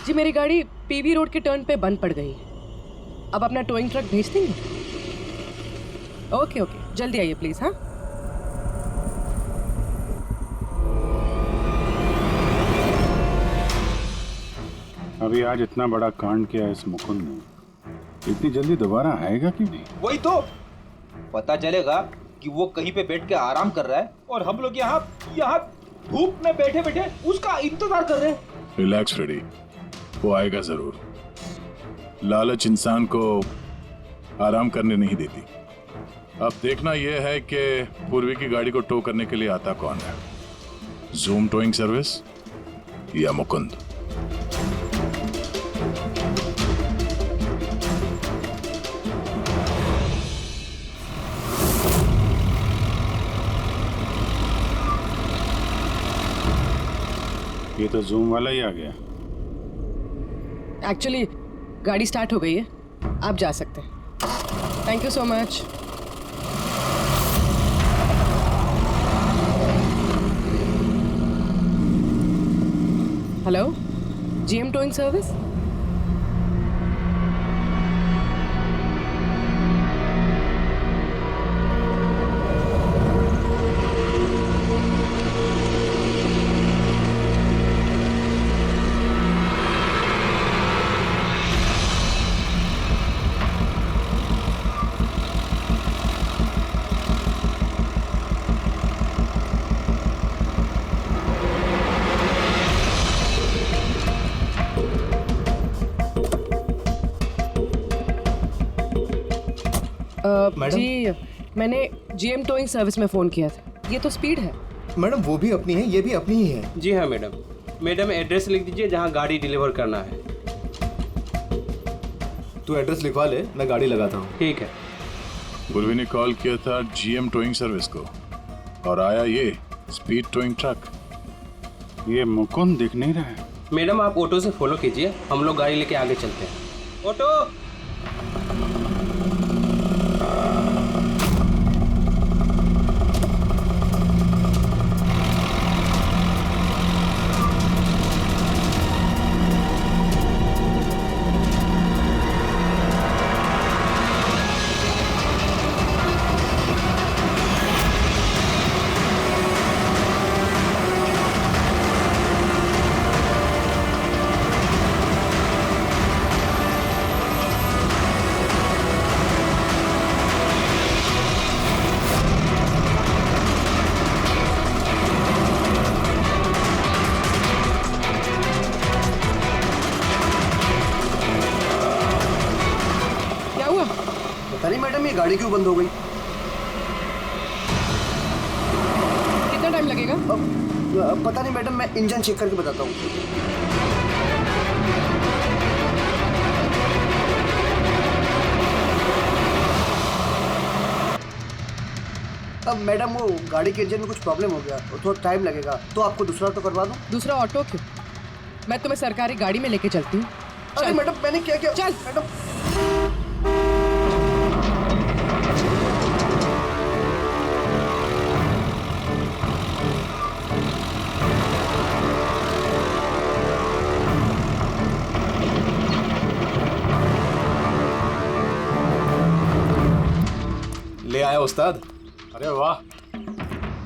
जी मेरी गाड़ी PV road के टर्न पे बंद पड़ गई। अब अपना टोइंग ट्रक भेज देंगे? ओके ओके, जल्दी आइए प्लीज। हाँ, अभी आज इतना बड़ा कांड किया इस मुकुंद ने, इतनी जल्दी दोबारा आएगा क्यों नहीं? वही तो पता चलेगा कि वो कहीं पे बैठ के आराम कर रहा है और हम लोग यहाँ धूप में बैठे बैठे उसका इंतजार कर रहे हैं। रिलैक्स फ्रेडी, वो आएगा जरूर। लालच इंसान को आराम करने नहीं देती। अब देखना यह है कि पूर्वी की गाड़ी को टो करने के लिए आता कौन है, जूम टोइंग सर्विस या मुकुंद। ये तो जूम वाला ही आ गया। एक्चुअली गाड़ी स्टार्ट हो गई है, आप जा सकते हैं। Thank you so much. Hello, GM towing service. Madam? जी मैंने जीएम टोइंग सर्विस में फ़ोन किया था। ये तो स्पीड है। मैडम वो भी अपनी है, ये भी अपनी ही है। जी हाँ मैडम। मैडम एड्रेस लिख दीजिए जहाँ गाड़ी डिलीवर करना है। तू एड्रेस लिखवा ले, मैं गाड़ी लगाता हूँ। ठीक है। पूर्वी ने कॉल किया था जीएम टोइंग सर्विस को और आया ये स्पीड टोइंग ट्रक। ये मुकुंद दिख नहीं रहा है। मैडम आप ऑटो से फॉलो कीजिए, हम लोग गाड़ी लेके आगे चलते हैं। ऑटो। क्या हुआ? पता नहीं मैडम, ये गाड़ी क्यों बंद हो गई। कितना टाइम लगेगा? पता नहीं मैडम, मैं इंजन चेक करके बताता हूँ। अब मैडम वो गाड़ी के इंजन में कुछ प्रॉब्लम हो गया, तो थोड़ा टाइम लगेगा, तो आपको दूसरा तो करवा दूँ। दूसरा ऑटो क्यों? मैं तुम्हें सरकारी गाड़ी में लेके चलती हूँ। अरे मैडम मैंने क्या किया? चल। मैडम ले आया उस्ताद। अरे वाह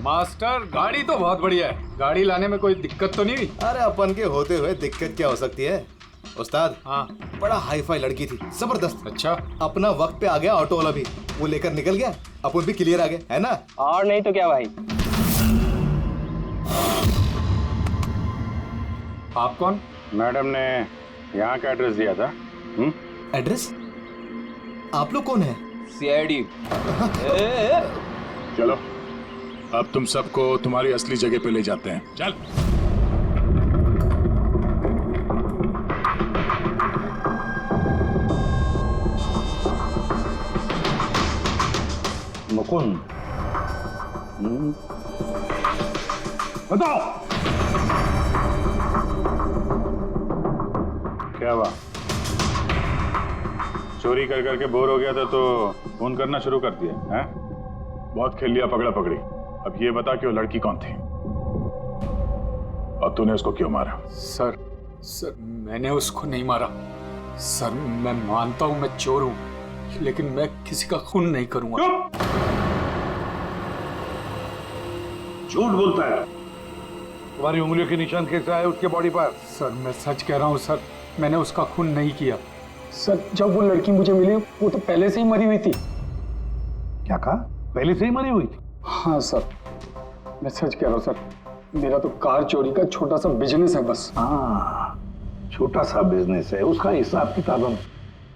मास्टर, गाड़ी तो बहुत बढ़िया है। गाड़ी लाने में कोई दिक्कत तो नहीं हुई? अरे अपन के होते हुए दिक्कत क्या हो सकती है उस्ताद। हाँ। बड़ा हाई फाई लड़की थी, जबरदस्त। अच्छा। अपना वक्त पे आ गया ऑटो वाला भी, वो लेकर निकल गया, अपन भी क्लियर आ गए, है ना? और नहीं तो क्या भाई। आप कौन? मैडम ने यहाँ का एड्रेस दिया था। एड्रेस? आप लोग कौन है? सीआईडी। चलो अब तुम सबको तुम्हारी असली जगह पे ले जाते हैं। चल। मुकुंद, बताओ क्या हुआ? चोरी कर करके बोर हो गया था तो फोन करना शुरू कर दिया है? बहुत खेल लिया पकड़ा पकड़ी। अब ये बता कि वो लड़की कौन थी और तूने उसको क्यों मारा? सर सर मैंने उसको नहीं मारा। सर मैं मानता हूं मैं चोर हूं, लेकिन मैं किसी का खून नहीं करूंगा। झूठ बोलता है। तुम्हारी उंगलियों के निशान कैसे आए उसके बॉडी पर? सर मैं सच कह रहा हूं सर, मैंने उसका खून नहीं किया। सर जब वो लड़की मुझे मिली वो तो पहले से ही मरी हुई थी। क्या कहा? पहले से ही मरी हुई थी? हाँ सर, मैं सच कह रहा हूँ सर, मेरा तो कार चोरी का छोटा सा बिजनेस है बस। हाँ, छोटा सा बिजनेस है, उसका हिसाब किताब हम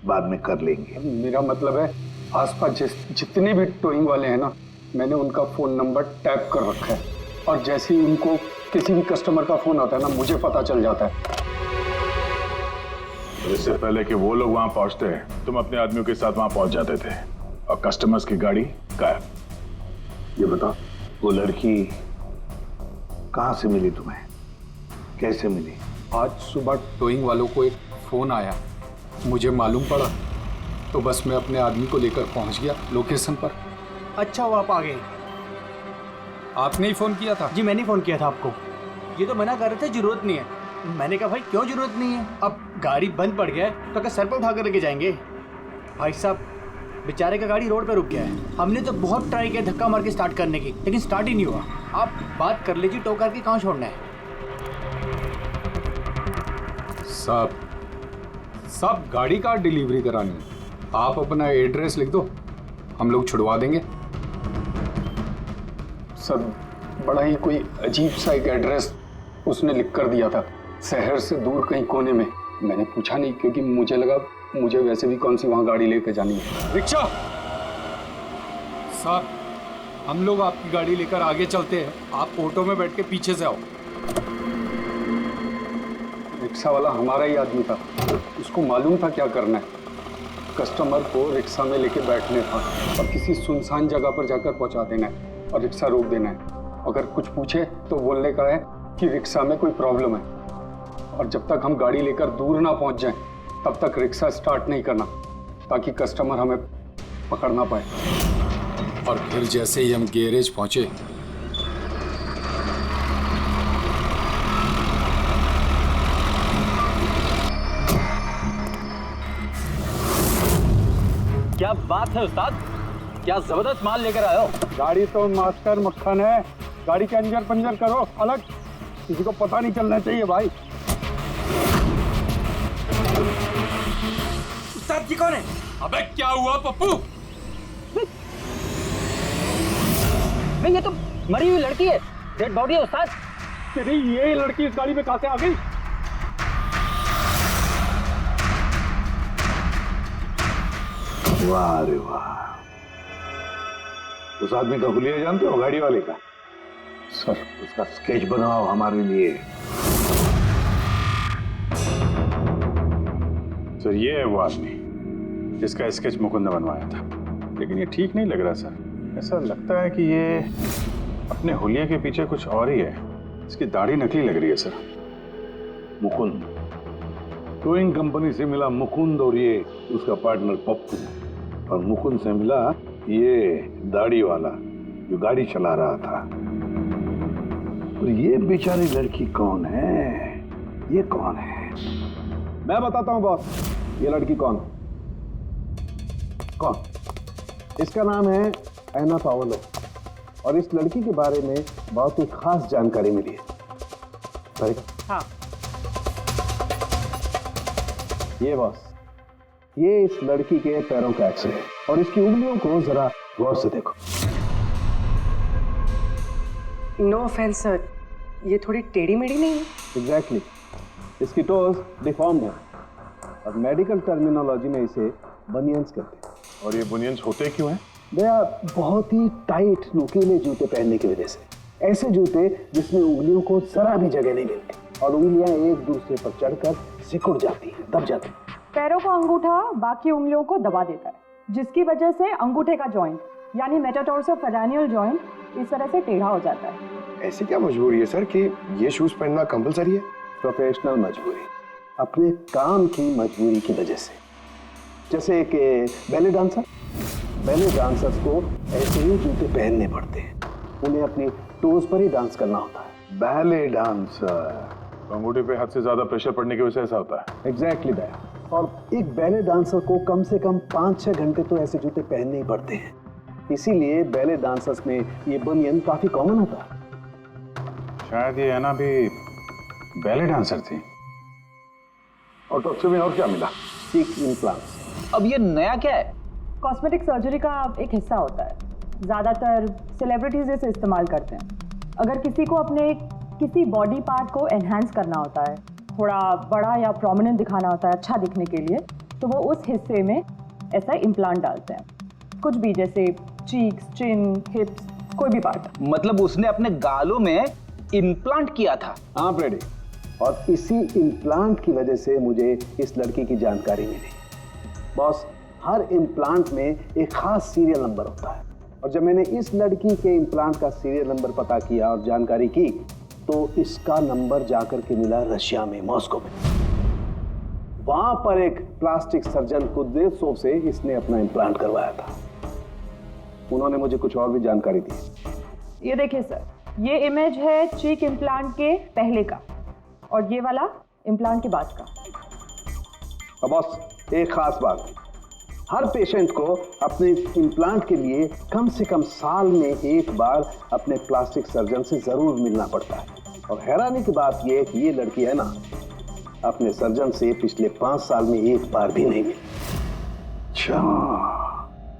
बाद में कर लेंगे। मेरा मतलब है आसपास जितने भी टोइंग वाले हैं ना, मैंने उनका फोन नंबर टैप कर रखा है, और जैसे ही उनको किसी भी कस्टमर का फोन आता है ना, मुझे पता चल जाता है। इससे पहले कि वो लोग वहां पहुंचते तुम अपने आदमियों के साथ वहां पहुंच जाते थे, और कस्टमर्स की गाड़ी गायब। ये बताओ, वो लड़की कहाँ से मिली तुम्हें? कैसे मिली? आज सुबह टोइंग वालों को एक फोन आया, मुझे मालूम पड़ा, तो बस मैं अपने आदमी को लेकर पहुंच गया लोकेशन पर। अच्छा वो आप आ गए। आपने ही फोन किया था? जी मैंने फ़ोन किया था आपको। ये तो मना कर रहे थे ज़रूरत नहीं है। मैंने कहा भाई क्यों ज़रूरत नहीं है, अब गाड़ी बंद पड़ गया है तो क्या सर पर उठा कर लेके जाएंगे? भाई साहब बेचारे का गाड़ी रोड पे रुक गया है। हमने तो बहुत ट्राई किया धक्का मार के स्टार्ट करने की, लेकिन स्टार्ट ही नहीं हुआ। आप बात कर लीजिए, टो करके कहाँ छोड़ना है? सब गाड़ी का डिलीवरी करानी है। आप अपना एड्रेस लिख दो, हम लोग छुड़वा देंगे। सर बड़ा ही कोई अजीब सा एक एड्रेस उसने लिख कर दिया था, शहर से दूर कहीं कोने में। मैंने पूछा नहीं, क्योंकि मुझे लगा मुझे वैसे भी कौन सी वहाँ गाड़ी लेकर जानी है। रिक्शा साहब, हम लोग आपकी गाड़ी लेकर आगे चलते हैं, आप ऑटो में बैठ के पीछे से आओ। रिक्शा वाला हमारा ही आदमी था, उसको मालूम था क्या करना है। कस्टमर को रिक्शा में लेके बैठने था और किसी सुनसान जगह पर जाकर पहुंचा देना है और रिक्शा रोक देना है। अगर कुछ पूछे तो बोलने का है कि रिक्शा में कोई प्रॉब्लम है, और जब तक हम गाड़ी लेकर दूर ना पहुंच जाएं तब तक रिक्शा स्टार्ट नहीं करना, ताकि कस्टमर हमें पकड़ ना पाए। और फिर जैसे ही हम गैरेज पहुंचे, क्या बात है उस्ताद, क्या जबरदस्त माल लेकर आए हो। गाड़ी तो मास्टर मक्खन है, गाड़ी के अंजर पंजर करो अलग, किसी को पता नहीं चलना चाहिए भाई। उस्ताद जी कौन है? अबे क्या हुआ पप्पू? ये तो मरी हुई लड़की है, डेड बॉडी है उस्ताद। तेरी ये लड़की इस गाड़ी में कहाँ से आ गई? वाह रे वाह, उस आदमी का हुलिया जानते हो, गाड़ी वाले का? सर उसका स्केच बनाओ हमारे लिए। सर ये है वो आदमी जिसका स्केच मुकुंद ने बनवाया था, लेकिन ये ठीक नहीं लग रहा सर। ऐसा लगता है कि ये अपने हुलिया के पीछे कुछ और ही है। इसकी दाढ़ी नकली लग रही है सर। मुकुंद, टोइंग कंपनी से मिला मुकुंद और ये उसका पार्टनर पप्पू, और मुकुंद से मिला ये दाढ़ी वाला जो गाड़ी चला रहा था। और ये बेचारी लड़की कौन है? ये कौन है? मैं बताता हूँ बॉस, ये लड़की कौन? इसका नाम है एना पाओलो, और इस लड़की के बारे में बहुत ही खास जानकारी मिली है। हाँ। ये बॉस, ये इस लड़की के पैरों का एक्सरे है, और इसकी उंगलियों को जरा गौर से देखो। नो ऑफेंस सर, ये थोड़ी टेढ़ी मेढ़ी नहीं है? एग्जैक्टली, इसकी टोज डिफॉर्म्ड है, और मेडिकल टर्मिनोलॉजी में इसे बनियंस कहते हैं। और ये बुनियंस होते क्यों हैं? भैया बहुत ही टाइट नुकीले जूते पहनने की वजह से, ऐसे जूते जिसमें उंगलियों को जरा भी जगह नहीं मिलती, और उंगलियां एक दूसरे पर चढ़कर सिकुड़ जाती हैं, दब जाती हैं। पैरों का अंगूठा बाकी उंगलियों को दबा देता है, जिसकी वजह से अंगूठे का जॉइंट यानी मेटाटार्सोफेरेनियल जॉइंट इस तरह से टेढ़ा हो जाता है। ऐसी क्या मजबूरी है सर कि ये शूज पहनना कंपलसरी है? प्रोफेशनल मजबूरी, अपने काम की मजबूरी की वजह से। जैसे कि बैले डांसर्स को ऐसे ही जूते पहनने पड़ते हैं, उन्हें अपनी टोज पर ही डांस करना होता है। बैले डांसर, अंगूठे पे हद से ज्यादा प्रेशर पड़ने की वजह से ऐसा होता है। एग्जैक्टली दया। और एक बैले डांसर को कम से कम 5-6 घंटे तो ऐसे जूते पहनने ही पड़ते हैं, इसीलिए बैले डांसर्स में ये बनियन काफी कॉमन होता है। शायद ये ऐना भी बैले डांसर थी। ऑटोप्सी में और क्या मिला? चीक इम्प्लांट्स। अब ये नया क्या है? कॉस्मेटिक सर्जरी का एक हिस्सा होता है, ज़्यादातर सेलिब्रिटीज इसे इस्तेमाल करते हैं। अगर किसी को अपने किसी बॉडी पार्ट को एनहांस करना होता है, थोड़ा बड़ा या प्रोमिनेंट दिखाना होता है अच्छा दिखने के लिए, तो वो उस हिस्से में ऐसा इम्प्लांट डालते हैं। कुछ भी, जैसे चीक्स, चिन, हिप्स, कोई भी पार्ट। मतलब उसने अपने गालों में इम्प्लांट किया था? हाँ फ्रेडी, और इसी इम्प्लांट की वजह से मुझे इस लड़की की जानकारी मिली। बॉस, हर इम्प्लांट में एक खास सीरियल नंबर होता है, और जब मैंने इस लड़की के इम्प्लांट का सीरियल नंबर पता किया और जानकारी की, तो इसका नंबर जाकर के मिला रशिया में, मॉस्को में। वहां पर एक प्लास्टिक सर्जन कुद्रेसोव से इसने अपना इम्प्लांट करवाया था। उन्होंने मुझे कुछ और भी जानकारी दी। ये देखिए सर, ये इमेज है चीक इम्प्लांट के पहले का, और ये वाला इम्प्लांट के बाद का। अब बॉस, एक खास बात, हर पेशेंट को अपने इम्प्लांट के लिए कम से कम साल में एक बार अपने प्लास्टिक सर्जन से जरूर मिलना पड़ता है। और हैरानी की बात यह है कि ये लड़की है ना, अपने सर्जन से पिछले 5 साल में एक बार भी नहीं मिली। अच्छा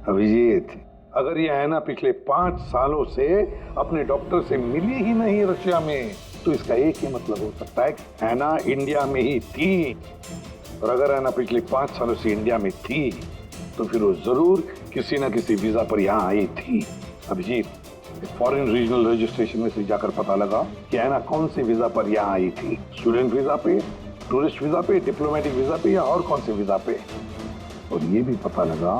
अभिजीत, अगर ये ऐना पिछले 5 सालों से अपने डॉक्टर से मिली ही नहीं रशिया में, तो इसका एक ही मतलब हो सकता है कि ऐना इंडिया में ही थी। और अगर ऐना पिछले 5 सालों से इंडिया में थी, तो फिर वो जरूर किसी ना किसी वीजा पर यहाँ आई थी। अभिजीत, फॉरेन रीजनल रजिस्ट्रेशन में से जाकर पता लगा कि ऐना कौन से वीजा पर यहाँ आई थी। स्टूडेंट वीजा पे, टूरिस्ट वीजा पे, डिप्लोमेटिक वीजा पे, या और कौन से वीजा पे। और ये भी पता लगा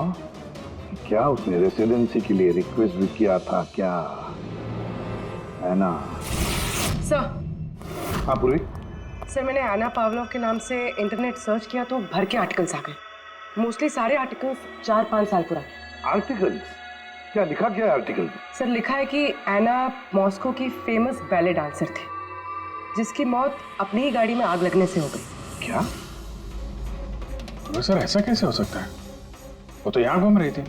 कि क्या उसने रेसिडेंसी के लिए रिक्वेस्ट भी किया था क्या, है ना? सर। हाँ पूरी? सर, मैंने आना पावलोव के नाम से इंटरनेट सर्च किया तो भर के आर्टिकल्स आ गए। मोस्टली सारे आर्टिकल्स 4-5 साल पुराने। आर्टिकल्स? क्या लिखा क्या है आर्टिकल? सर, लिखा है कि ऐना मॉस्को की फेमस बैले डांसर थी, जिसकी मौत अपनी ही गाड़ी में आग लगने से हो गई। क्या? सर ऐसा कैसे हो सकता है? वो तो यहाँ घूम रही थी।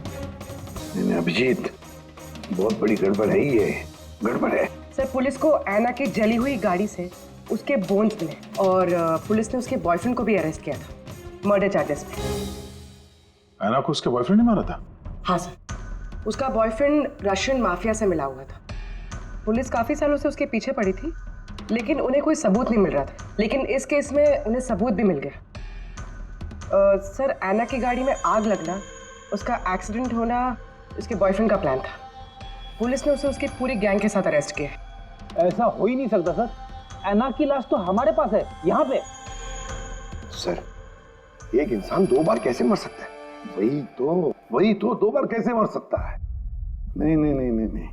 नहीं अभिजीत, बहुत बड़ी गड़बड़ है ये, गड़बड़ है। सर, पुलिस को ऐना की जली हुई गाड़ी से उसके बोन्स मिले, और पुलिस ने उसके बॉयफ्रेंड को भी अरेस्ट किया था मर्डर चार्जेस पे। ऐना को उसके बॉयफ्रेंड ने मारा था? हाँ सर, उसका बॉयफ्रेंड रशियन माफिया से मिला हुआ था। पुलिस काफी सालों से उसके पीछे पड़ी थी, लेकिन उन्हें कोई सबूत नहीं मिल रहा था। लेकिन इस केस में उन्हें सबूत भी मिल गया। सर, ऐना की गाड़ी में आग लगना, उसका एक्सीडेंट होना उसके बॉयफ्रेंड का प्लान था। पुलिस ने उसे उसकी पूरी गैंग के साथ अरेस्ट किया। ऐसा हो ही नहीं सकता सर, ऐना की लाश तो हमारे पास है, यहाँ पे। सर, एक इंसान 2 बार कैसे मर सकता है? वही तो 2 बार कैसे मर सकता है? नहीं,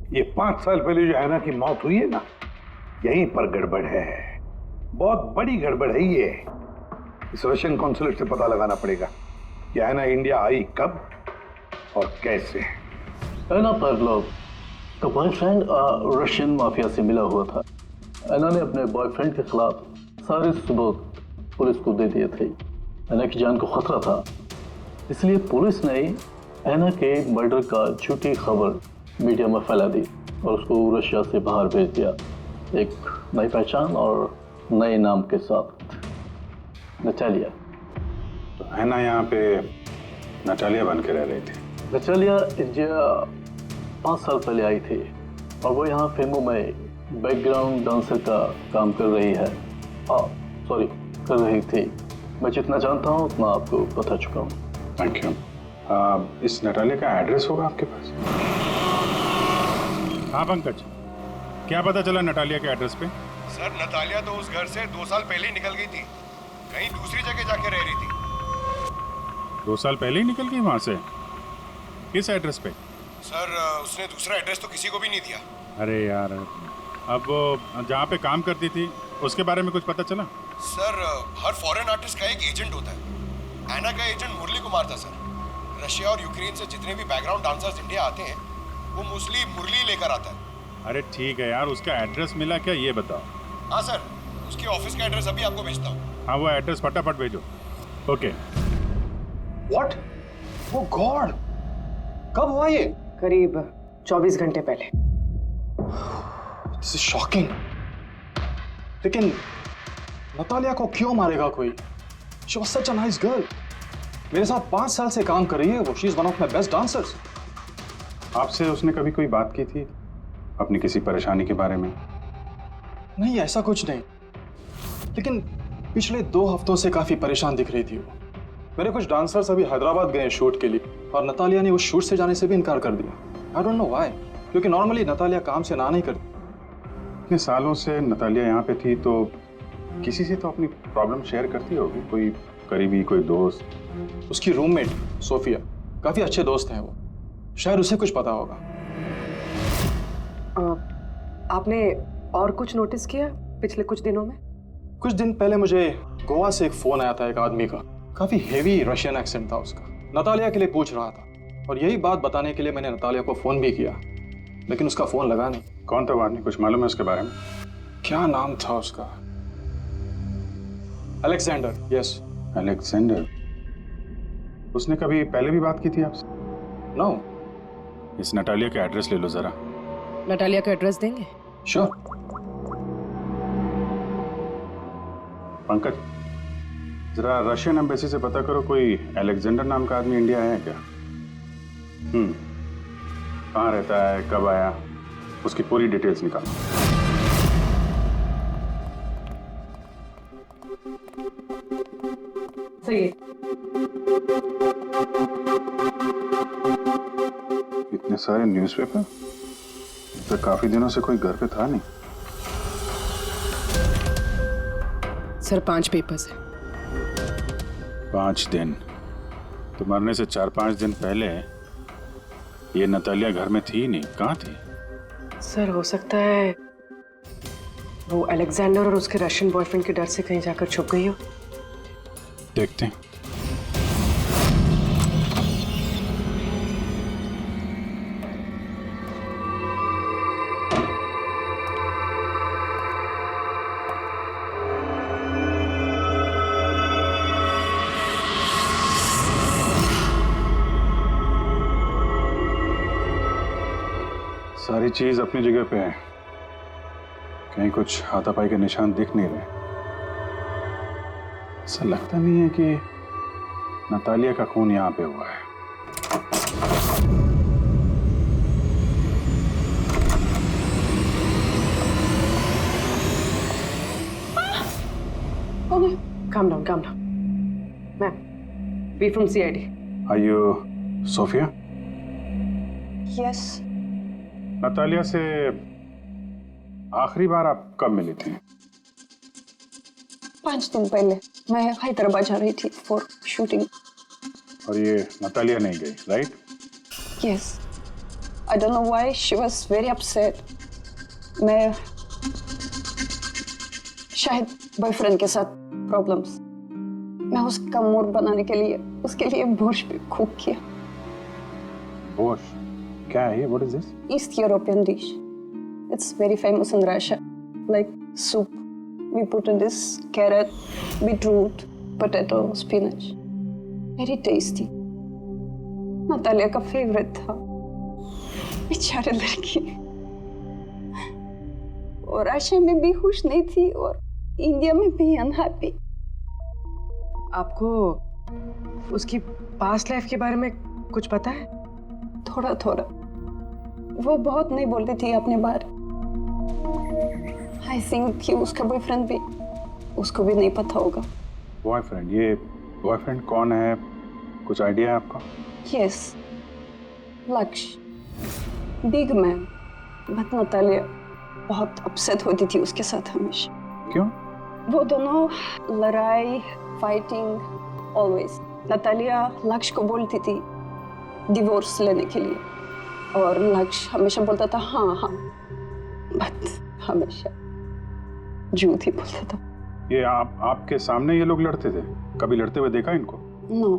ये 5 साल पहले जो ऐना की मौत हुई है ना, यहीं पर गड़बड़ है, बहुत बड़ी गड़बड़ है ये। इस रशियन कॉन्सुलेट से पता लगाना पड़ेगा कि ऐना इंडिया आई कब और कैसे। ऐना पावलोव का बॉयफ्रेंड रशियन माफिया से मिला हुआ था। ऐना ने अपने बॉयफ्रेंड के खिलाफ सारे सबूत पुलिस को दे दिए थे। ऐना की जान को खतरा था, इसलिए पुलिस ने ऐना के मर्डर का झूठी खबर मीडिया में फैला दी और उसको रशिया से बाहर भेज दिया, एक नई पहचान और नए नाम के साथ, नटालिया। तो ऐना यहाँ पे नटालिया बन के रह रही थी? नटालिया इंडिया 5 साल पहले आई थी और वो यहाँ फिल्मों में बैकग्राउंड डांसर का काम कर रही है। कर रही थी। मैं जितना जानता हूँ उतना आपको बता चुका हूँ। Thank you. इस नटालिया का एड्रेस होगा आपके पास? हाँ पंकज, क्या पता चला नटालिया के एड्रेस पे? सर, नटालिया तो उस घर से 2 साल पहले ही निकल गई थी, कहीं दूसरी जगह जाके रह रही थी। 2 साल पहले ही निकल गई वहाँ से? किस एड्रेस पे? सर, उसने दूसरा एड्रेस तो किसी को भी नहीं दिया। अरे यार, अब वो जहाँ पे काम करती थी उसके बारे में कुछ पता चला? सर, हर फॉरेन आर्टिस्ट का एक एजेंट होता है। ऐना का एजेंट मुरली कुमार था सर। रशिया और यूक्रेन से जितने भी बैकग्राउंड डांसर्स इंडिया आते हैं, वो मोस्टली मुरली लेकर आता है। अरे ठीक है यार, उसका एड्रेस मिला क्या ये बताओ। हाँ सर, उसके ऑफिस का एड्रेस अभी आपको भेजता हूँ। हाँ वो एड्रेस फटाफट भेजो। ओके। व्हाट? ओह गॉड, कब हुआ ये? करीब 24 घंटे पहले। This is shocking. लेकिन नतालिया को क्यों मारेगा कोई? She was such a nice girl. मेरे साथ 5 साल से काम कर रही है वो। She is one of my best dancers. आपसे उसने कभी कोई बात की थी अपनी किसी परेशानी के बारे में? नहीं, ऐसा कुछ नहीं, लेकिन पिछले 2 हफ्तों से काफी परेशान दिख रही थी वो। मेरे कुछ डांसर्स अभी हैदराबाद गए शूट के लिए और नतालिया ने उस शूट से जाने से भी इनकार कर दिया। आई डोंट नो व्हाई, क्योंकि नॉर्मली नतालिया काम से ना नहीं करती। इतने सालों से नतालिया यहाँ पे थी तो किसी से तो अपनी प्रॉब्लम शेयर करती होगी, कोई करीबी, कोई दोस्त। उसकी रूममेट सोफिया, काफी अच्छे दोस्त हैं वो, शायद उसे कुछ पता होगा। आपने और कुछ नोटिस किया पिछले कुछ दिनों में? कुछ दिन पहले मुझे गोवा से एक फोन आया था एक आदमी का, काफी हेवी रशियन एक्सेंट था उसका। नतालिया के लिए पूछ रहा था और यही बात बताने के लिए मैंने नतालिया को फोन भी किया, लेकिन उसका फोन लगा नहीं। कौन था वो आदमी, कुछ मालूम है उसके बारे में? क्या नाम था उसका? अलेक्जेंडर। Yes, Alexander. उसने कभी पहले भी बात की थी आपसे? नो। इस नटालिया का एड्रेस ले लो जरा। नटालिया का एड्रेस देंगे? श्योर। पंकज, जरा रशियन एम्बेसी से पता करो कोई अलेक्जेंडर नाम का आदमी इंडिया है क्या? कहाँ रहता है, कब आया, उसकी पूरी डिटेल्स निकालो। सही है। इतने सारे न्यूज़पेपर, तो काफी दिनों से कोई घर पे था नहीं। सर 5 पेपर्स है। 5 दिन? तो मरने से 4-5 दिन पहले ये नतालिया घर में थी नहीं, कहाँ थी? सर हो सकता है वो अलेक्जेंडर और उसके रशियन बॉयफ्रेंड के डर से कहीं जाकर छुप गई हो। देखते हैं। सारी चीज अपनी जगह पे है, कहीं कुछ हाथापाई के निशान दिख नहीं रहे। ऐसा लगता नहीं है कि नतालिया का खून यहाँ पे हुआ है। Calm down, calm down. Ma'am, we from CID. Are you Sophia? Yes. Natalia से आखिरी बार आप कब मिली थी? 5 दिन पहले मैं हैदराबाद जा रही थी फॉर शूटिंग। और ये नतालिया नहीं गई, right? Yes. I don't know why she was very upset. मैं शायद बॉयफ्रेंड के साथ प्रॉब्लम्स। मैं उसका मूड बनाने के लिए उसके लिए बोर्श भी कुक किया। बोर्श? क्या है ये? What is this? East European dish. It's very famous in Russia. Like soup. We put in this carrot, beetroot, potato, spinach. Very tasty. Natalia का फेवरेट था। बेचारी लड़की। और रशिया में भी खुश नहीं थी और इंडिया में भी अनहैप्पी। आपको उसकी पास्ट लाइफ के बारे में कुछ पता है? थोड़ा थोड़ा। वो बहुत नहीं बोलती थी अपने बारे। आई थिंक कि उसका बॉयफ्रेंड भी उसको भी नहीं पता होगा। बॉयफ्रेंड? ये बॉयफ्रेंड कौन है, कुछ आइडिया है आपका? यस, लक्ष्य, बिग मैन। बट नतालिया बहुत अपसेट होती थी उसके साथ हमेशा। क्यों? वो दोनों लड़ाई, फाइटिंग ऑलवेज। नतालिया लक्ष्य को बोलती थी डिवोर्स लेने के लिए और लक्ष्य हमेशा बोलता था हाँ हाँ, बट हमेशा झूठ ही बोलता था। ये आपके सामने ये लोग लड़ते थे? कभी लड़ते हुए देखा इनको? नो,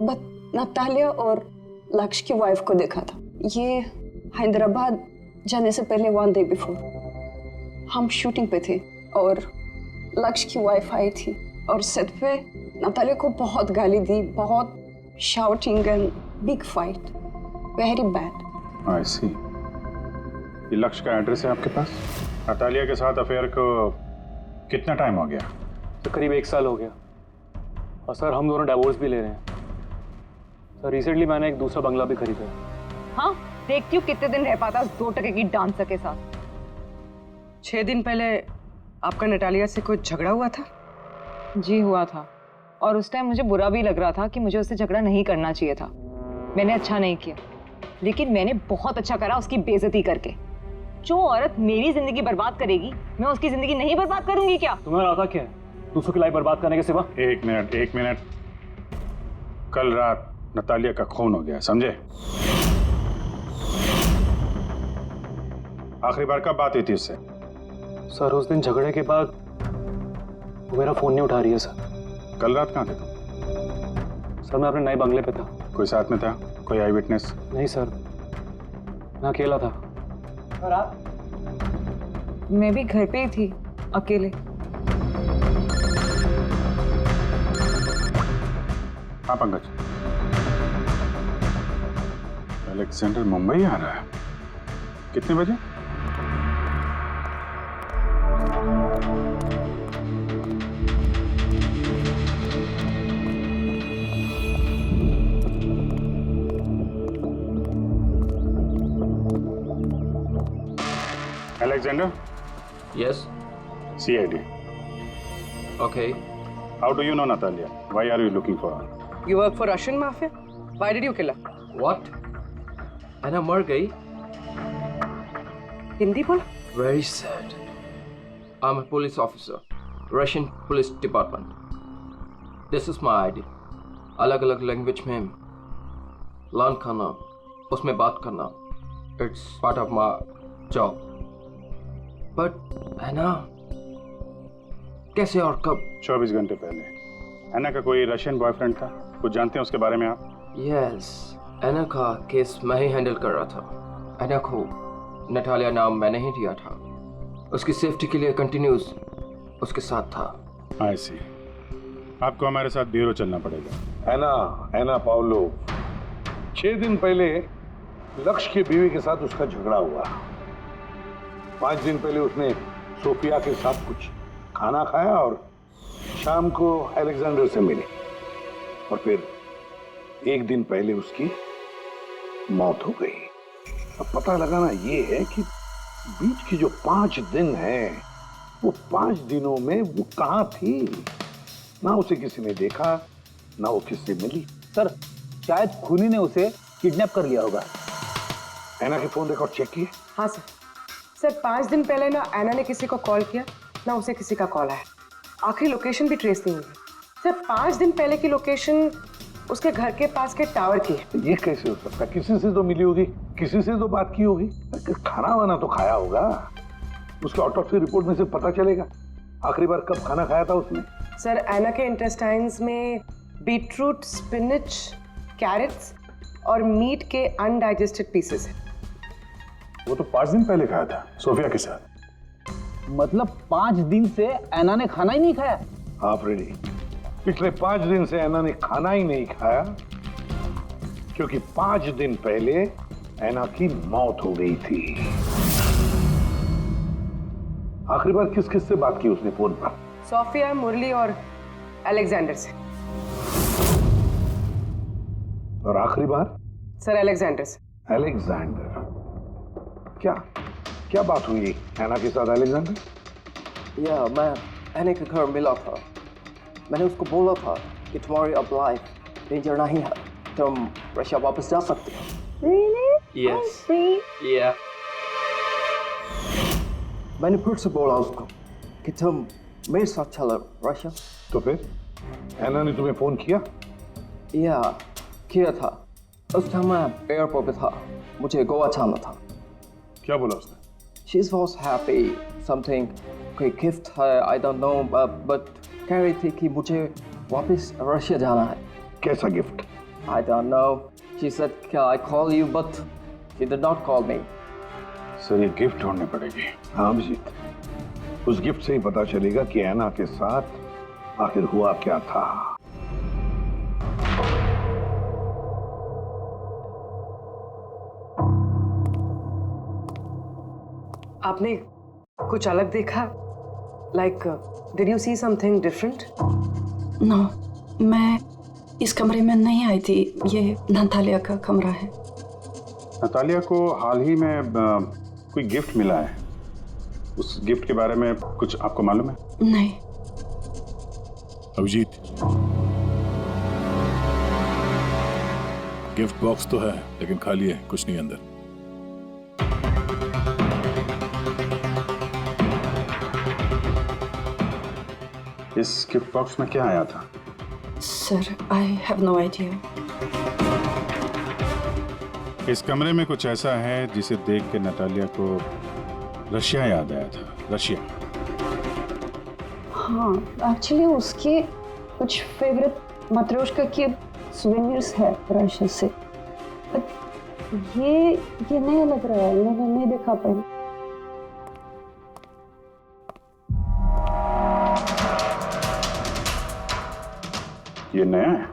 बट नतालिया और लक्ष्य की वाइफ को देखा था। ये हैदराबाद जाने से पहले 1 day बिफोर हम शूटिंग पे थे और लक्ष्य की वाइफ आई थी और सेट पे नतालिया को बहुत गाली दी, बहुत shouting and big fight, very bad. I see. ये लक्ष्य का एड्रेस है आपके पास? नतालिया के साथ अफेयर को कितना टाइम हो गया? तो करीब 1 साल हो गया और सर हम दोनों डिवोर्स भी ले रहे हैं। सर रिसेंटली मैंने एक दूसरा बंगला भी खरीदा है। हाँ, देखती हूँ कितने दिन रह पाता 2 टके की डांसर के साथ। 6 दिन पहले आपका नटालिया से कोई झगड़ा हुआ था? जी हुआ था, और उस टाइम मुझे बुरा भी लग रहा था कि मुझे उससे झगड़ा नहीं करना चाहिए था। मैंने अच्छा नहीं किया, लेकिन मैंने बहुत अच्छा करा उसकी बेइज्जती करके। जो औरत मेरी जिंदगी बर्बाद करेगी, मैं उसकी जिंदगी नहीं बर्बाद करूंगी क्या? तुम्हें आता क्या है दूसरों की लाइफ बर्बाद करने के सिवा? एक मिनट। कल रात नतालिया का खून हो गया, समझे? आखिरी बार कब बात हुई थी उससे? सर उस दिन झगड़े के बाद वो मेरा फोन नहीं उठा रही है सर। कल रात कहाँ थे तुम? सर मैं अपने नए बंगले पे था। कोई साथ में था? कोई आई विटनेस? नहीं सर, मैं अकेला था। और आप? मैं भी घर पे ही थी, अकेले। हाँ पंकज, अलेक्जेंडर मुंबई आ रहा है। कितने बजे? Alexander? Yes. CID. Okay. How do you know Natalia? Why are you looking for her? You work for Russian mafia? Why did you kill her? What? Anna मर गई? हिंदी बोल? Very sad. I'm a police officer, Russian Police Department. This is my ID. अलग-अलग language में learn करना, उसमें बात करना, it's part of my job. But Anna, कैसे और कब? 24 घंटे पहले एना का कोई रशियन बॉयफ्रेंड था, कुछ जानते हैं उसके बारे में आप? Yes, एना का केस मैं ही हैंडल कर रहा था। एना को नटालिया नाम मैंने ही दिया था। उसकी सेफ्टी के लिए कंटिन्यूस उसके साथ था। I see. आपको हमारे साथ ब्यूरो चलना पड़ेगा। एना पाउलो, 6 दिन पहले लक्ष्य की बीवी के साथ उसका झगड़ा हुआ। 5 दिन पहले उसने सोफिया के साथ कुछ खाना खाया और शाम को अलेक्जेंडर से मिली, और फिर 1 दिन पहले उसकी मौत हो गई। अब पता लगाना ये है कि बीच की जो 5 दिन हैं, वो 5 दिनों में वो कहाँ थी? ना उसे किसी ने देखा, ना वो किससे मिली। सर शायद खूनी ने उसे किडनैप कर लिया होगा। एना के फोन रिकॉर्ड चेक किए? हाँ सर 5 दिन पहले ना एना ने किसी को कॉल किया, ना उसे किसी का कॉल आया। आखिरी लोकेशन भी ट्रेस नहीं हुई। सर 5 दिन पहले की लोकेशन उसके घर के पास के टावर की है। ये कैसे हो सकता? किसी से तो मिली होगी, किसी से तो बात की होगी, खाना वाना तो खाया होगा। उसके ऑटोप्सी रिपोर्ट में से पता चलेगा आखिरी बार कब खाना खाया था उसने। सर एना के इंटेस्टाइन्स में बीटरूट, स्पिनच, कैरेट्स और मीट के अनडाइजेस्टेड पीसेस है। वो तो 5 दिन पहले खाया था सोफिया के साथ। मतलब 5 दिन से एना ने खाना ही नहीं खाया? हाँ फ्रेडी, पिछले 5 दिन से एना ने खाना ही नहीं खाया, क्योंकि 5 दिन पहले एना की मौत हो गई थी। आखिरी बार किस किस से बात की उसने फोन पर? सोफिया, मुरली और अलेक्जेंडर से। और आखिरी बार? सर अलेक्जेंडर से। अलेक्जेंडर? क्या बात हुई एना के साथ अलेक्जेंडर? या मैं एना के घर मिला था। मैंने उसको बोला था कि तुम्हारी अब लाइफ डेंजर नहीं है, तुम रशिया वापस जा सकते हो। Really? Yes. Oh, sweet. Yeah. मैंने फिर से बोला उसको कि तुम मेरे साथ चलो रशिया। तो फिर एना ने तुम्हें फोन किया? या किया था। उस टाइम मैं एयरपोर्ट पे था, मुझे गोवा जाना था। क्या बोला उसने? She was happy, something कोई गिफ्ट है, I don't know, but कह रही थी कि मुझे वापस रशिया जाना है। कैसा gift? I don't know. She said, "Can I call you?" But she did not call me. Sir ये गिफ्ट ढूंढनी पड़ेगी। हाँ अभिजीत, उस गिफ्ट से ही पता चलेगा कि ऐना के साथ आखिर हुआ क्या था। आपने कुछ अलग देखा? Like did you see something different? No, मैं इस कमरे में नहीं आई थी। ये नतालिया का कमरा है। नतालिया को हाल ही में कोई गिफ्ट मिला है। उस गिफ्ट के बारे में कुछ आपको मालूम है? नहीं। अभिजीत, गिफ्ट बॉक्स तो है लेकिन खाली है, कुछ नहीं अंदर। इस गिफ्ट बॉक्स में क्या आया था? Sir, I have no idea. इस कमरे में कुछ ऐसा है जिसे देख के नतालिया को रशिया याद आया था। रशिया? हाँ, एक्चुअली उसके कुछ फेवरेट मात्रोश्का के सुवेनियर्स है रशिया से। ये नया लग रहा है, मैंने नहीं देखा पहले। ये नया है?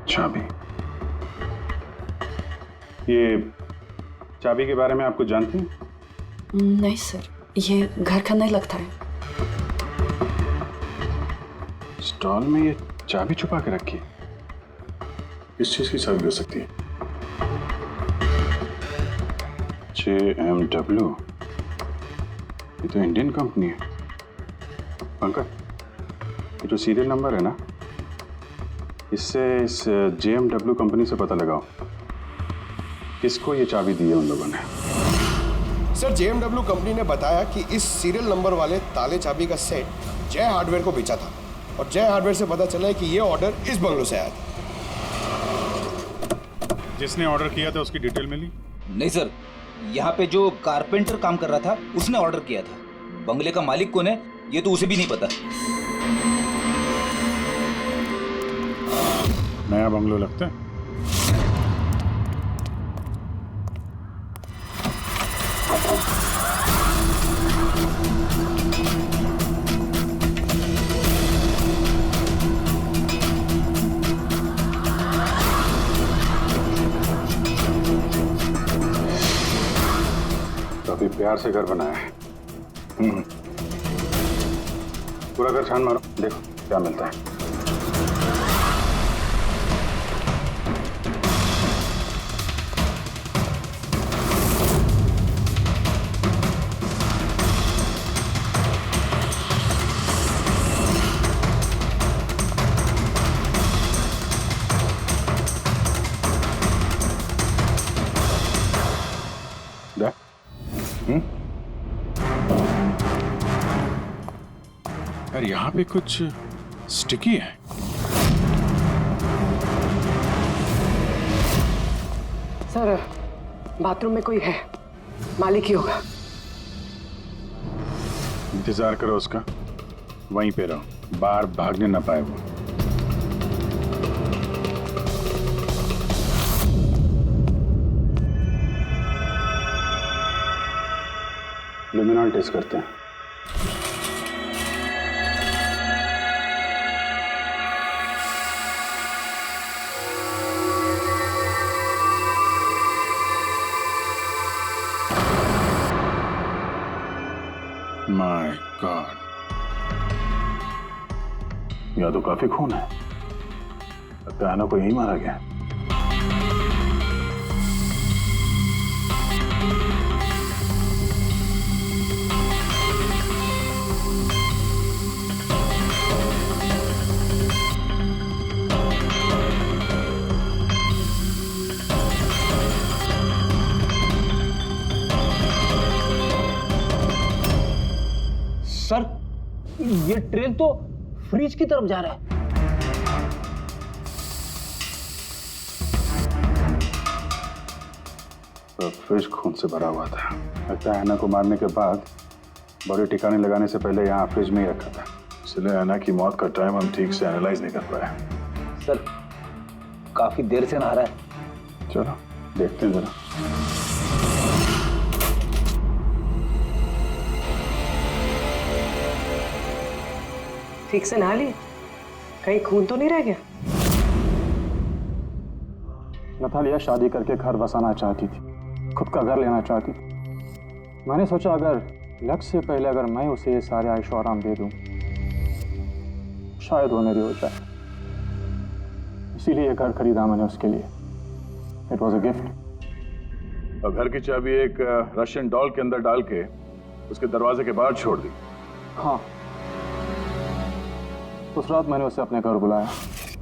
चाबी। ये चाबी के बारे में आपको जानते हैं? नहीं सर, ये घर का नहीं लगता है। स्टॉल में ये चाबी छुपा के रखी है। किस चीज की चाबी हो सकती है? JMW, ये तो इंडियन कंपनी है। पंकज, ये जो सीरियल नंबर है ना, इससे इस JMW कंपनी से पता लगाओ किसको ये चाबी दी है उन लोगों ने। सर, JMW कंपनी ने बताया कि इस सीरियल नंबर वाले ताले चाबी का सेट जय हार्डवेयर को बेचा था और जय हार्डवेयर से पता चला है कि ये ऑर्डर इस बंगलो से आया था। जिसने ऑर्डर किया था उसकी डिटेल मिली? नहीं सर, यहाँ पे जो कारपेंटर काम कर रहा था उसने ऑर्डर किया था। बंगले का मालिक कौन है ये तो उसे भी नहीं पता। नया बंगलो लगता है। काफी प्यार से घर बनाया है। पूरा घर छान मारो, देखो क्या मिलता है। यार यहाँ पे कुछ स्टिकी है। सर, बाथरूम में कोई है, मालिक ही होगा। इंतजार करो उसका, वहीं पे रहो, बाहर भागने ना पाए वो। लुमिनॉल टेस्ट करते हैं। माय गॉड, यहाँ तो काफी खून है। लगता है आना को यही मारा गया। सर, ये ट्रेन तो फ्रिज की तरफ जा रहा है। तो फ्रिज खून से भरा हुआ था। लगता है ऐना को मारने के बाद बॉडी ठिकाने लगाने से पहले यहाँ फ्रिज में ही रखा था, इसलिए अना की मौत का टाइम हम ठीक से एनालाइज नहीं कर पाए। सर काफी देर से नहा रहा है। चलो देखते हैं जरा। ठीक से नहा लिए? कहीं खून तो नहीं रह गया? नतालिया शादी करके घर बसाना चाहती थी, खुद का घर लेना चाहती थी। मैंने सोचा अगर लक्ष्य से पहले अगर मैं उसे ये सारे आयशो आराम दे दूं, शायद वो मेरी हो जाए। इसीलिए ये घर खरीदा मैंने उसके लिए। It was a gift. और घर की चाबी एक रशियन डॉल के अंदर डाल के उसके दरवाजे के बाहर छोड़ दी। हाँ, उस रात मैंने उसे अपने घर बुलाया।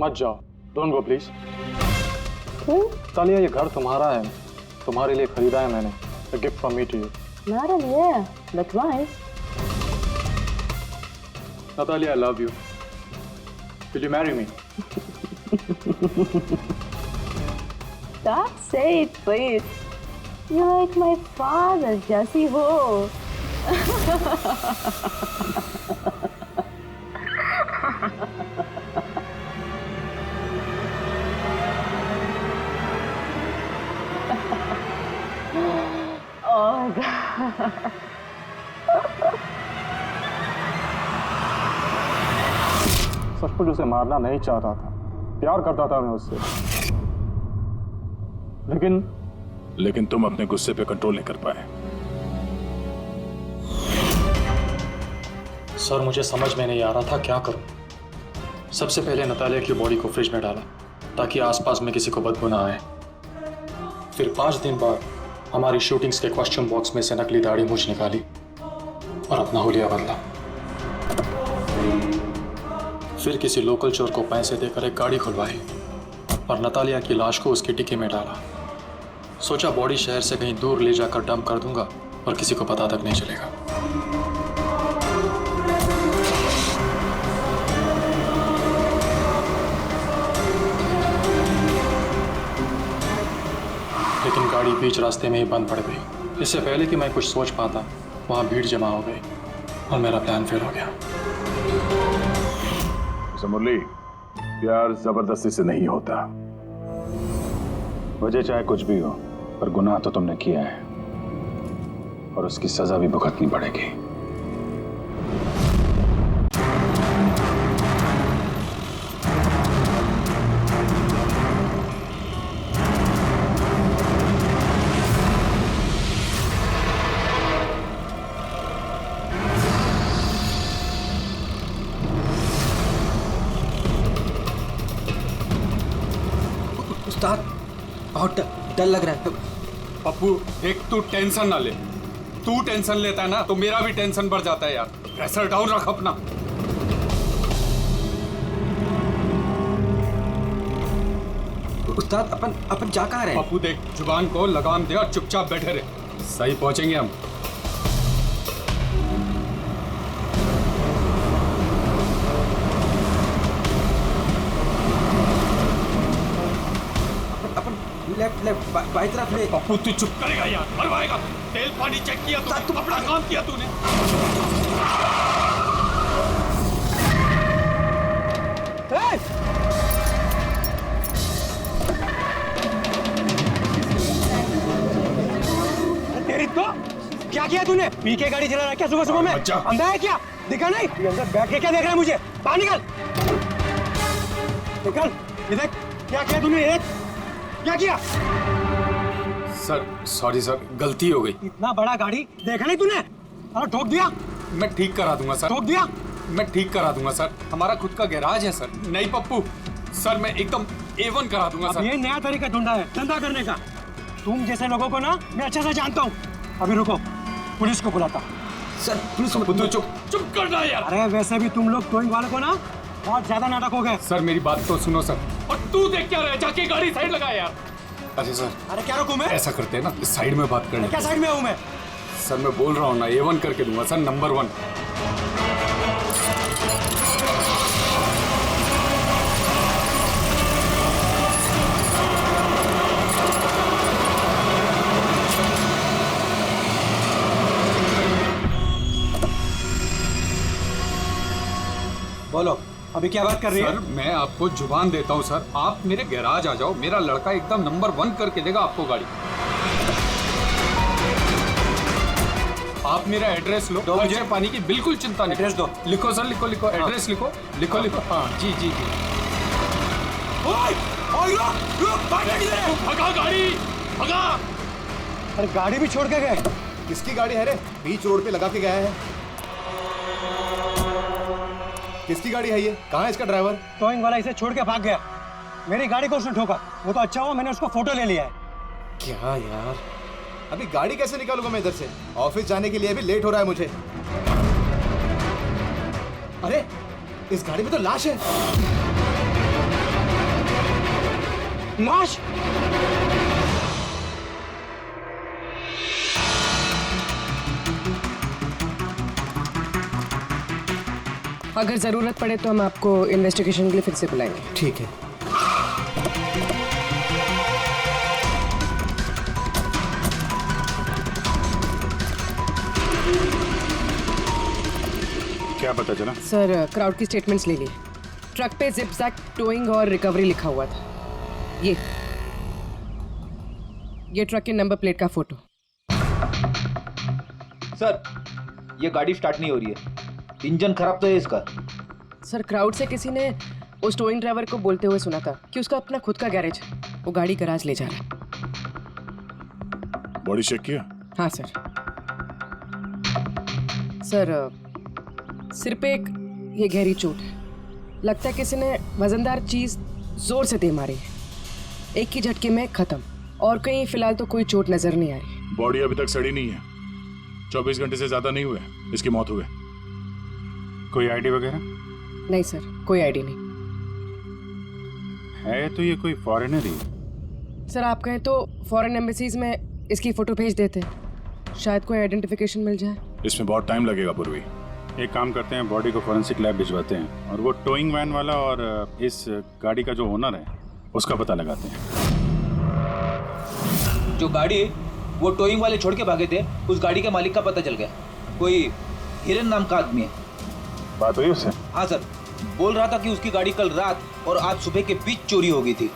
मत जाओ, डोंट गो प्लीज। तालिया, ये घर तुम्हारा है, तुम्हारे लिए खरीदा है मैंने। A gift from me to you. Nara, yeah, but why? Natalia, I love you. Will you marry me? Stop, say it, please. You're like my father, Jesse Ho. Oh God. सचमुच उसे मारना नहीं चाहता था, प्यार करता था मैं उससे, लेकिन तुम अपने गुस्से पे कंट्रोल नहीं कर पाए। सर मुझे समझ में नहीं आ रहा था क्या करूं। सबसे पहले नतालिया की बॉडी को फ्रिज में डाला ताकि आसपास में किसी को बदबू ना आए। फिर 5 दिन बाद हमारी शूटिंग्स के कॉस्ट्यूम बॉक्स में से नकली दाढ़ी मूछ निकाली और अपना हुलिया बदला। फिर किसी लोकल चोर को पैसे देकर एक गाड़ी खुलवाई और नतालिया की लाश को उसकी डिक्की में डाला। सोचा बॉडी शहर से कहीं दूर ले जाकर डंप कर दूंगा और किसी को पता तक नहीं चलेगा। लेकिन गाड़ी बीच रास्ते में ही बंद पड़ गई। इससे पहले कि मैं कुछ सोच पाता, वहां भीड़ जमा हो गई और मेरा प्लान फेल हो गया। मुरली, प्यार जबरदस्ती से नहीं होता। वजह चाहे कुछ भी हो, पर गुनाह तो तुमने किया है और उसकी सजा भी भुगतनी पड़ेगी। उस्ताद, बहुत डर लग रहा है। पप्पू देख, तू टेंशन ना ले। तू टेंशन लेता है ना तो मेरा भी टेंशन बढ़ जाता है यार। प्रेशर डाउन रख अपना। उस्ताद, अपन जा कहाँ रहे हैं? पप्पू देख, जुबान को लगाम दे और चुपचाप बैठे रहे। सही पहुंचेंगे हम। लेफ्ट बाई तरफ ले। पप्पू तू चुप करेगा यार, मरवाएगा। तेल पानी चेक किया तू, अपना काम किया तूने। तेरी तो क्या किया तूने? पी के गाड़ी चला रहा है क्या सुबह सुबह में? अंधा है क्या? दिखा नहीं? अंदर बैठ के क्या देख रहा है मुझे? बाहर निकल, निकल। ये देख क्या किया तूने? ये क्या किया? सर सॉरी सर, गलती हो गई। इतना बड़ा गाड़ी देखा नहीं तूने? और ठोक दिया। मैं ठीक करा दूंगा सर। ठोक दिया? मैं ठीक करा दूंगा सर। हमारा खुद का गैराज है सर। नहीं पप्पू सर, मैं एकदम A1 करा दूंगा सर। ये नया तरीका ढूंढा है धंधा करने का। तुम जैसे लोगों को ना मैं अच्छे से जानता हूँ। अभी रुको, पुलिस को बुलाता। सर पुलिस को चुप करना यार। अरे वैसे भी तुम लोग टोइंग वाले को ना बहुत ज्यादा नाटक हो गए। सर मेरी बात तो सुनो सर। और तू देख क्या रहे, जाके गाड़ी साइड लगा यार। अरे सर, अरे क्या रुकूं मैं? ऐसा करते हैं ना, साइड में बात करने। क्या साइड में हूँ मैं? सर मैं बोल रहा हूँ ना, A1 करके दूंगा सर, नंबर 1। अभी क्या बात कर रही है? सर मैं आपको जुबान देता हूँ सर, आप मेरे गैराज आ जाओ, मेरा लड़का एकदम नंबर 1 करके देगा आपको गाड़ी। आप मेरा एड्रेस लो, मुझे पानी की बिल्कुल चिंता नहीं। एड्रेस दो। लिखो सर, लिखो लिखो, एड्रेस लिखो लिखो लिखो। हाँ जी जी जी। भगा गाड़ी, भगा। अरे गाड़ी भी छोड़ के गए। किसकी गाड़ी है रे? बीच रोड पे लगा के गया है। किसकी गाड़ी है ये? कहाँ है इसका ड्राइवर? टोइंग वाला इसे छोड़ के भाग गया। मेरी गाड़ी को उसने ठोका। वो तो अच्छा हुआ मैंने उसको फोटो ले लिया है। क्या यार, अभी गाड़ी कैसे निकालूंगा मैं इधर से? ऑफिस जाने के लिए भी लेट हो रहा है मुझे। अरे इस गाड़ी में तो लाश है। लाश? अगर जरूरत पड़े तो हम आपको इन्वेस्टिगेशन के लिए फिर से बुलाएंगे। ठीक है। क्या पता चला? सर क्राउड की स्टेटमेंट्स ले लिए। ट्रक पे जिप-जैक टोइंग और रिकवरी लिखा हुआ था। ये ट्रक के नंबर प्लेट का फोटो। सर ये गाड़ी स्टार्ट नहीं हो रही है, इंजन खराब तो है इसका। सर क्राउड से किसी ने उस टोइंग ड्राइवर को बोलते हुए सुना था कि उसका अपना खुद का गैरेज है, वो गाड़ी गैराज ले जा रहा है। बॉडी चेक किया? हाँ सर। सर सिर पे एक ये गहरी चोट है, लगता है किसी ने वजनदार चीज जोर से दे मारी है। एक ही झटके में खत्म, और कहीं फिलहाल तो कोई चोट नजर नहीं आ रही। बॉडी अभी तक सड़ी नहीं है, 24 घंटे से ज्यादा नहीं हुए इसकी मौत हुए। कोई आईडी वगैरह? नहीं सर, कोई आईडी नहीं है। तो ये कोई फॉरेनर ही? सर आप कहें तो फॉरेन एम्बेसीज में इसकी फोटो भेज देते हैं, शायद कोई आइडेंटिफिकेशन मिल जाए। इसमें बहुत टाइम लगेगा पूर्वी। एक काम करते हैं, बॉडी को फॉरेंसिक लैब भिजवाते हैं और वो टोइंग वैन वाला और इस गाड़ी का जो ओनर है उसका पता लगाते हैं। जो गाड़ी वो टोइंग वाले छोड़ के भागे थे, उस गाड़ी के मालिक का पता चल गया। कोई हिरन नाम का आदमी है। बात हुई उससे? हाँ सर, बोल रहा था कि उसकी गाड़ी कल रात और आज सुबह के बीच चोरी हो गई थी।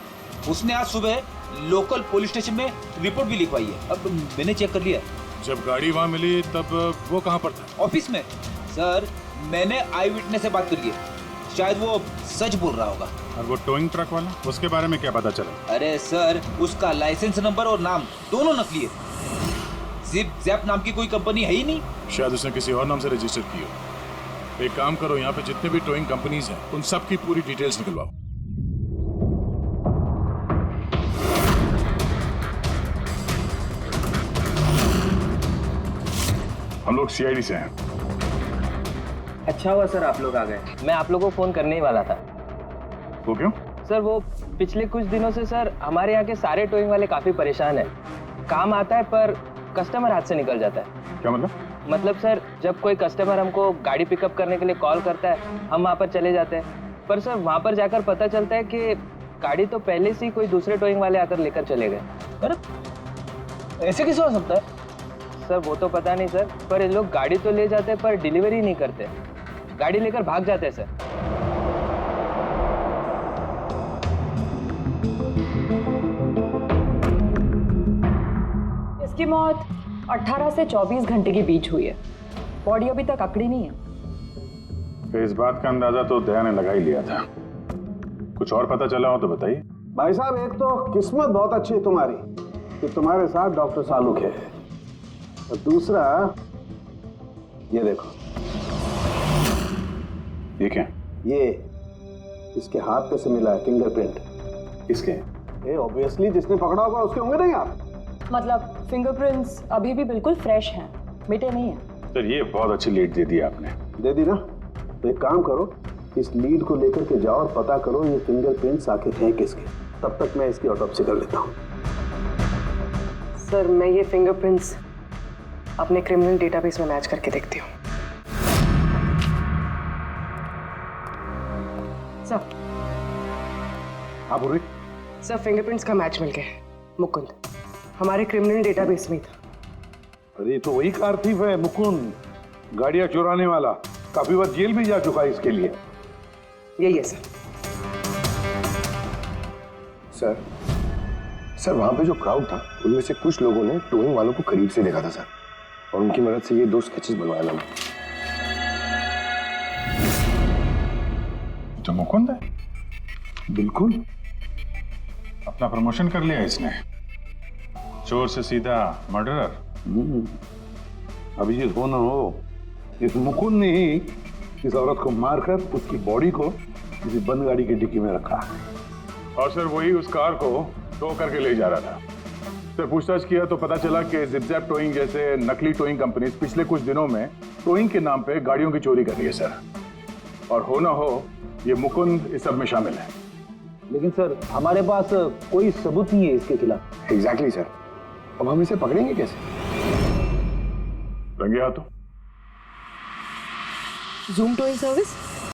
उसने आज सुबह लोकल पुलिस स्टेशन में रिपोर्ट भी लिखवाई है। अब मैंने चेक कर लिया। जब गाड़ी वहाँ मिली तब वो कहाँ पर था? ऑफिस में। सर मैंने आई विटनेस से बात करी है, शायद वो सच बोल रहा होगा। और वो टोइंग ट्रक वाला, उसके बारे में क्या पता चला? अरे सर उसका लाइसेंस नंबर और नाम दोनों नकली है। जिप जैप नाम की कोई कंपनी है ही नहीं। शायद उसने किसी और नाम से रजिस्टर की हो। एक काम करो, यहाँ पे जितने भी टोइंग कंपनीज हैं उन सब की पूरी डिटेल्स निकलवाओ। हम लोग सीआईडी से हैं। अच्छा हुआ सर आप लोग आ गए, मैं आप लोगों को फोन करने ही वाला था। वो क्यों? सर वो पिछले कुछ दिनों से सर हमारे यहाँ के सारे टोइंग वाले काफी परेशान हैं। काम आता है पर कस्टमर हाथ से निकल जाता है। क्या मतलब? मतलब सर जब कोई कस्टमर हमको गाड़ी पिकअप करने के लिए कॉल करता है, हम वहाँ पर चले जाते हैं, पर सर वहाँ पर जाकर पता चलता है कि गाड़ी तो पहले से ही कोई दूसरे टोइंग वाले आकर लेकर चले गए। अरे ऐसे कैसे हो सकता है? सर वो तो पता नहीं सर, पर ये लोग गाड़ी तो ले जाते हैं पर डिलीवरी नहीं करते, गाड़ी लेकर भाग जाते हैं सर। इसकी मौत 18 से 24 घंटे के बीच हुई है, बॉडी अभी तक अकड़ी नहीं है। तो इस बात का अंदाजा तो दया ने लगा ही लिया था। कुछ और पता चला हो तो बताइए। भाई साहब एक तो किस्मत बहुत अच्छी है तुम्हारी कि तुम्हारे साथ डॉक्टर सालुक है, और दूसरा ये देखो। ये क्या? ये इसके हाथ पे से मिला है फिंगरप्रिंट। किसके? ये ऑब्वियसली जिसने पकड़ा होगा उसके होंगे नहीं आप? मतलब फिंगरप्रिंट्स अभी भी बिल्कुल फ्रेश हैं, मिटे नहीं हैं। सर ये बहुत अच्छी लीड दे दी आपने। दे दी ना? तो एक काम करो, इस लीड को लेकर के जाओ और पता करो ये फिंगरप्रिंट्स आखिर हैं किसके। तब तक मैं इसकी ऑटोप्सी कर लेता हूँ। सर मैं ये फिंगरप्रिंट्स अपने क्रिमिनल डेटाबेस में मैच करके देखती हूँ। सर हाँ पूर्वी। सर फिंगरप्रिंट्स का मैच मिल गया है। मुकुंद हमारे क्रिमिनल डेटाबेस में था। अरे तो वही कारतीफ है मुकुंद, गाड़ियां चुराने वाला। काफी बार जेल भी जा चुका है इसके लिए। यही है सर। सर वहां पे जो क्राउड था उनमें से कुछ लोगों ने टोइंग वालों को करीब से देखा था सर, और उनकी मदद से ये 2 स्केचेस बनवाया मैंने। तो मुकुंद है? बिल्कुल। अपना प्रमोशन कर लिया इसने, चोर से सीधा मर्डरर। अभिजीत हो ना हो, इस मुकुंद ने ही इस औरत को मारकर उसकी बॉडी को किसी बंद गाड़ी की डिक्की में रखा। और सर वही उस कार को टो करके ले जा रहा था। सर पूछताछ किया तो पता चला कि जिपजैप टोइंग जैसे नकली टोइंग कंपनीज पिछले कुछ दिनों में टोइंग के नाम पे गाड़ियों की चोरी कर रही है सर। और हो ना हो ये मुकुंद इस सब में शामिल है। लेकिन सर हमारे पास कोई सबूत नहीं है इसके खिलाफ। एग्जैक्टली सर, अब हम इसे पकड़ेंगे कैसे? रंगे हाथों। Zoom towing service